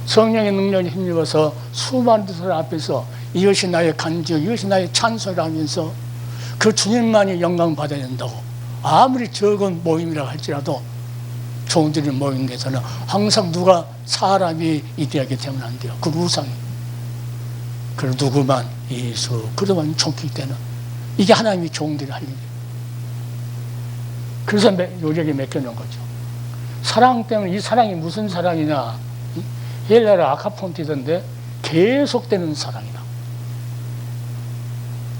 성령의 능력에 힘입어서 수많은 사람 앞에서 이것이 나의 간증, 이것이 나의 찬송을 하면서 그 주님만이 영광 받아야 된다고. 아무리 적은 모임이라 할지라도 종들이 모인 데서는 항상 누가 사람이 이대하게 되면 안 돼요. 그 우상이. 그리고 누구만 예수 그들만 좋기 때는 이게 하나님이 종들이 할 일이에요. 그래서 요력에 맡겨놓은 거죠. 사랑 때문에, 이 사랑이 무슨 사랑이냐, 헬라어 아카폰티던데 계속되는 사랑이다.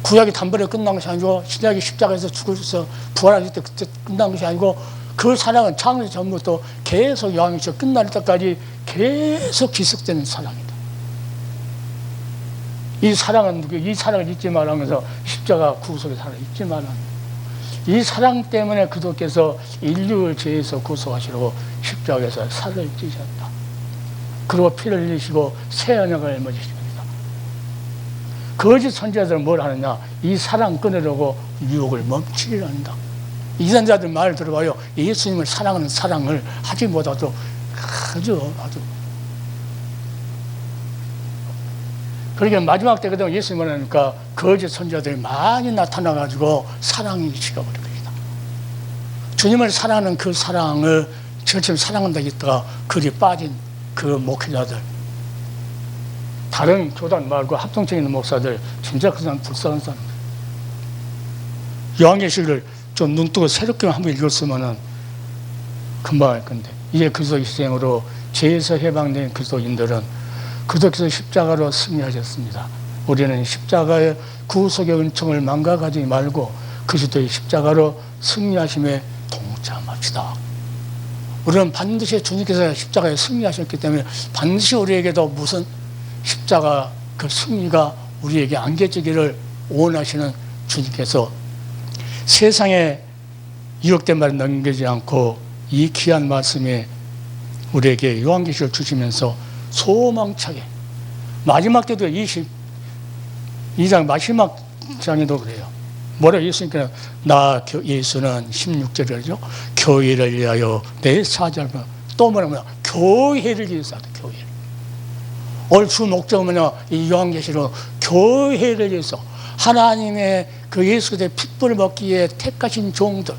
구약이 단번에 끝난 것이 아니고 신약이 십자가에서 죽어서 부활하실 때 그때 끝난 것이 아니고 그 사랑은 창세 전부터 계속 요한계시록 끝날 때까지 계속 지속되는 사랑이다. 이 사랑은 이 사랑을 잊지 말라면서 십자가 구속의 사랑을 잊지 말라는. 이 사랑 때문에 그도께서 인류를 죄에서 구속하시려고 십자가에서 살을 찌셨다. 그리고 피를 흘리시고 새 언약을 맺으십니다. 거짓 선지자들은 뭘 하느냐, 이 사랑 끊으려고 유혹을 멈추려 한다. 이단자들 말을 들어봐요. 예수님을 사랑하는 사랑을 하지 못하도 아주 그러니까 마지막 때거든 예수님을 하니까 거짓 선지자들이 많이 나타나가지고 사랑이 식어버린 겁니다. 주님을 사랑하는 그 사랑을 저처럼 사랑한다 했다가 그리 빠진 그 목회자들, 다른 교단 말고 합동체 있는 목사들, 진짜 그 사람 불쌍한 사람. 요한계시록을 좀 눈 뜨고 새롭게 한번 읽었으면은 금방 할 건데, 이제 그리스도 희생으로 죄에서 해방된 그리스도인들은 그리스도께서 십자가로 승리하셨습니다. 우리는 십자가의 구속의 은총을 망각하지 말고 그리스도의 십자가로 승리하심에 동참합시다. 우리는 반드시 주님께서 십자가에 승리하셨기 때문에 반드시 우리에게도 무슨 십자가 그 승리가 우리에게 안겨지기를 원하시는 주님께서 세상에 유혹된 말을 넘기지 않고 이 귀한 말씀에 우리에게 요한계시를 주시면서 소망차게, 마지막 때도 22장 마지막 장에도 그래요. 뭐라 예수님께서 예수는 16절이죠. 교회를 위하여 내 사자를, 또 뭐라면 교회를 위해서 하다. 교회를. 오늘 주 목적은 뭐냐, 이 요한계시록 교회를 위해서 하나님의 그 예수 그리스도의 핏불을 먹기에 택하신 종들,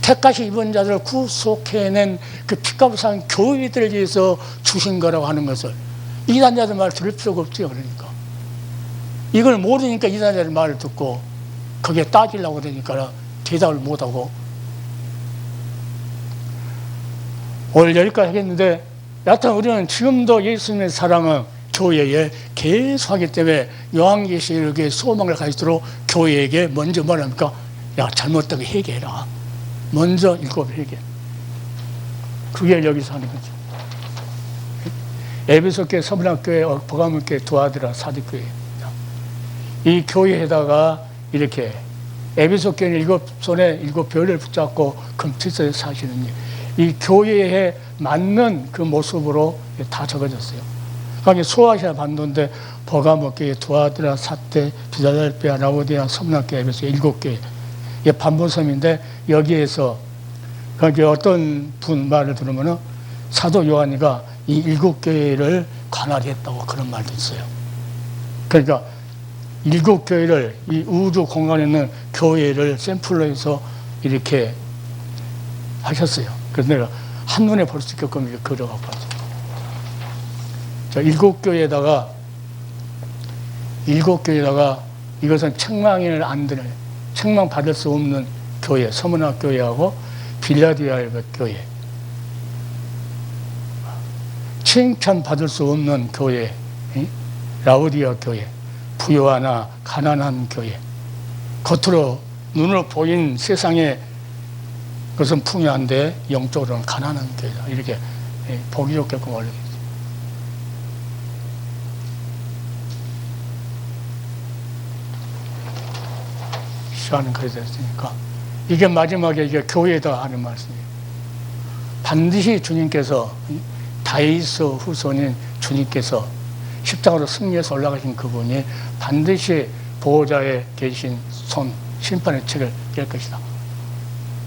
택하신 입은 자들을 구속해낸 그 피값을 산 교회들을 위해서 주신 거라고 하는 것을 이단자들 말을 들을 필요가 없죠. 그러니까 이걸 모르니까 이단자들 말을 듣고 거기에 따지려고 그러니까 대답을 못하고 오늘 여기까지 하겠는데, 여하튼 우리는 지금도 예수님의 사랑은 교회에 계속하기 때문에 요한계시록의 소망을 가지도록 교회에게 먼저 뭐랍니까? 야, 잘못된 거 회개해라. 먼저 일곱 회개. 그게 여기서 하는 거죠. 에베소교회, 서문학교회, 버가문교회, 두아드라, 사디교회입니다. 이 교회에다가 이렇게 에베소교회는 일곱 손에 일곱 별을 붙잡고 금칠서에 사시는 이 교회에 맞는 그 모습으로 다 적어졌어요. 그러니까 소아시아 반도인데 버가문교회, 두아드라, 사대, 빌라델피아, 라오디아, 서문학교회, 에베소 일곱 교회. 이게 반보섬인데 여기에서 그러니까 어떤 분 말을 들으면은 사도 요한이가 이 일곱 교회를 관할이 했다고 그런 말도 있어요. 그러니까 일곱 교회를 이 우주 공간에 있는 교회를 샘플로 해서 이렇게 하셨어요. 그래서 내가 한눈에 볼 수 있게끔 이렇게 그려갖고 왔어요. 자, 일곱 교회에다가 이것은 책망을 안 드는, 책망 받을 수 없는 교회, 서문학 교회하고 빌라델피아 교회. 칭찬받을 수 없는 교회, 라오디아 교회, 부유하나 가난한 교회, 겉으로 눈으로 보인 세상에 그것은 풍요한데 영적으로는 가난한 교회다. 이렇게 보기 좋게끔 올려있어요. 시간은 그래 됐으니까 이게 마지막에 이게 교회에다 하는 말씀이에요. 반드시 주님께서 다윗의 후손인 주님께서 십자가로 승리해서 올라가신 그분이 반드시 보호자에 계신 손 심판의 책을 깰 것이다.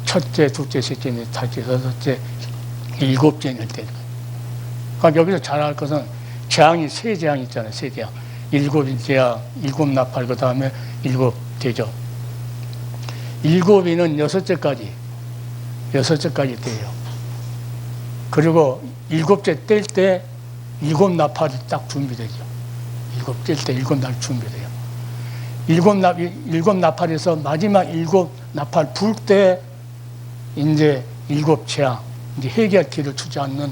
첫째, 둘째, 셋째, 다섯째, 여섯째, 일곱째일 때. 그러니까 여기서 잘 알 것은 재앙이 세 재앙 있잖아요. 세 재앙. 일곱 재앙, 일곱 나팔, 그 다음에 일곱 대접. 일곱이는 여섯째까지 돼요. 그리고 일곱째 뗄 때 일곱 나팔이 딱 준비되죠. 일곱 뗄 때 일곱 나팔 준비돼요. 일곱 나팔에서 마지막 일곱 나팔 불 때 이제 일곱 재앙, 이제 회개할 길을 주지 않는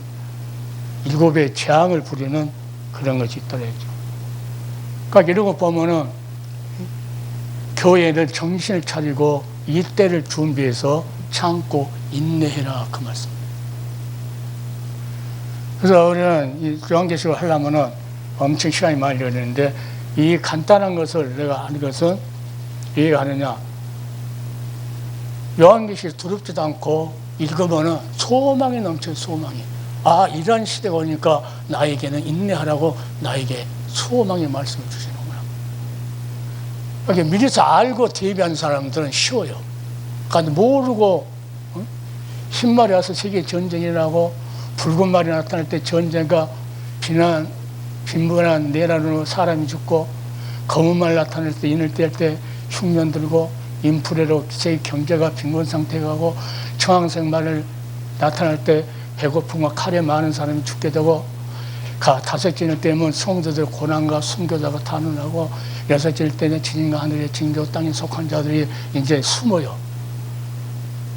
일곱의 재앙을 부리는 그런 것이 있더라고요. 그러니까 이런 거 보면은 교회를 정신을 차리고 이때를 준비해서 참고 인내해라 그 말씀. 그래서 우리는 이 요한계시록을 하려면은 엄청 시간이 많이 걸리는데 이 간단한 것을 내가 하는 것은 이해가 하느냐. 요한계시록 두렵지도 않고 읽으면은 소망이 넘쳐요. 소망이. 아, 이런 시대가 오니까 나에게는 인내하라고 나에게 소망의 말씀을 주시는구나. 이렇게 미리서 알고 대비한 사람들은 쉬워요. 그러니까 모르고 흰 말이 와서 세계 전쟁이라고 붉은 말이 나타날 때 전쟁과 빈번한 내란으로 사람이 죽고 검은 말 나타날 때 인을 뗄 때 흉년 들고 인플레로 세계 경제가 빈곤 상태가 가고 청황색 말을 나타날 때 배고픔과 칼에 많은 사람이 죽게 되고 다섯째일 때면 성도들의 고난과 순교자가 탄원하고 여섯째일 때는 지진과 하늘의 징조 땅에 속한 자들이 이제 숨어요.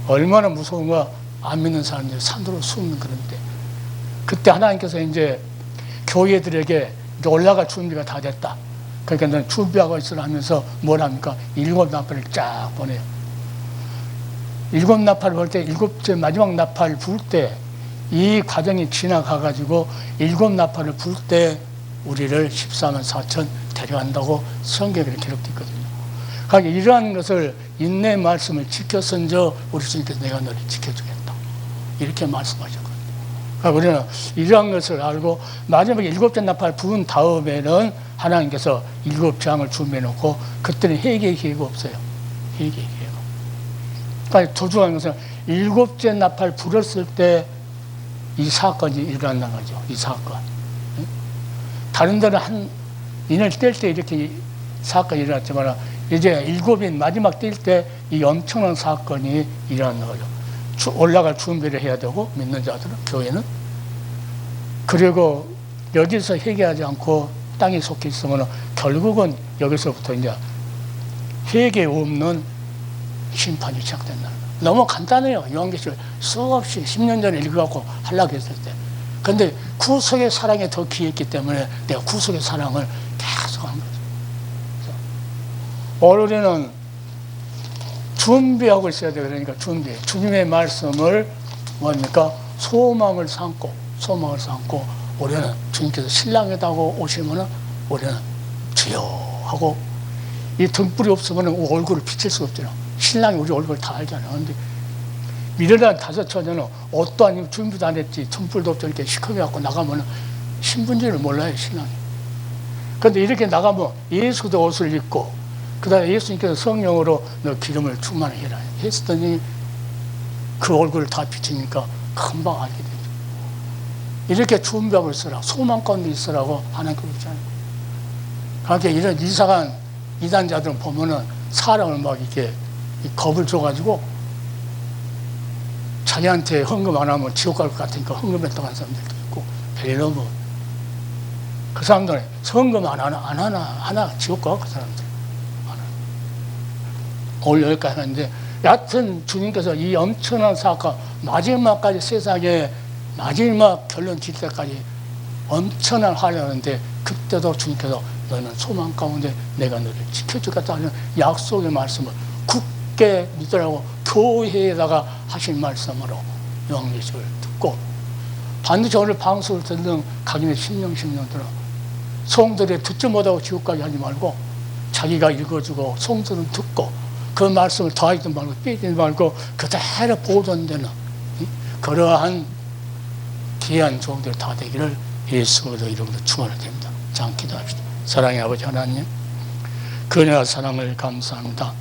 얼마나 무서운가. 안 믿는 사람들이 산으로 숨는 그런 때. 그때 하나님께서 이제 교회들에게 이제 올라갈 준비가 다 됐다. 그러니까 너는 준비하고 있으라 하면서 뭘 합니까? 일곱 나팔을 쫙 보내요. 일곱 나팔을 볼 때 일곱째 마지막 나팔 불 때 이 과정이 지나가가지고 일곱 나팔을 불 때 우리를 14만 4천 데려간다고 성경에 기록되어 있거든요. 그러니까 이러한 것을 인내 말씀을 지켰은저 우리 주님께서 내가 너를 지켜주겠다. 이렇게 말씀하셨거든요. 그러니까 우리는 이러한 것을 알고 마지막에 일곱째 나팔 부은 다음에는 하나님께서 일곱 재앙을 준비해놓고 그때는 회개의 기회가 없어요. 회개의 기회가. 그러니까 더 중요한 것은 일곱째 나팔 불었을 때 이 사건이 일어난다는 거죠. 이 사건. 다른 데는 인을 뗄 때 이렇게 사건이 일어났지만 이제 일곱인 마지막 뗄 때 이 엄청난 사건이 일어나는 거죠. 올라갈 준비를 해야 되고 믿는 자들은 교회는 그리고 여기서 회개하지 않고 땅에 속해 있으면 결국은 여기서부터 이제 회개 없는 심판이 시작된다는 거예요. 너무 간단해요. 요한계시록 수없이 10년 전에 읽어갖고 하려고 했을 때. 근데 구속의 사랑이 더 귀했기 때문에 내가 구속의 사랑을 계속 한 거죠. 우리는 준비하고 있어야 돼. 그러니까 준비. 주님의 말씀을 뭡니까? 소망을 삼고 우리는 주님께서 신랑이라고 오시면은 우리는 주여 하고 이 등불이 없으면 얼굴을 비칠 수가 없잖아. 신랑이 우리 얼굴 다 알잖아. 근데 미래란 다섯 처녀는 옷도 아니고 준비도 안 했지. 등불도 없죠. 이렇게 시커매 갖고 나가면 신분지를 몰라요, 신랑이. 그런데 이렇게 나가면 예수도 옷을 입고, 그 다음에 예수님께서 성령으로 너 기름을 충만해라 했더니 그 얼굴을 다 비치니까 금방 알게 되죠. 이렇게 준비하고 있으라고, 소망 가운데 있으라고 하나님께서 그러잖아요. 그러니까 이런 이상한 이단자들은 보면은 사람을 막 이렇게 겁을 줘가지고 자기한테 헌금 안 하면 지옥 갈 것 같으니까 헌금했다고 하는 사람들도 있고, 별로 뭐 그 사람들은 헌금 안 하나 지옥 가, 그 사람들. 오늘 여기까지 하는데, 여하튼 주님께서 이 엄청난 사건, 마지막까지 세상에 마지막 결론 질 때까지 엄청난 하려는데 그때도 주님께서 너는 소망 가운데 내가 너를 지켜주겠다는 약속의 말씀을 굳게 믿으라고 교회에다가 하신 말씀으로 요한계시록을 듣고 반드시 오늘 방송을 듣는 각인의 10년 들어 성들이 듣지 못하고 지옥까지 하지 말고 자기가 읽어주고 성들은 듣고 그 말씀을 더하지 말고 빼지 말고 그대로 보존되는 그러한 귀한 종들 다 되기를 예수 그리스도 이름으로 축원드립니다. 자, 기도합시다. 사랑의 아버지 하나님, 그녀와 사랑을 감사합니다.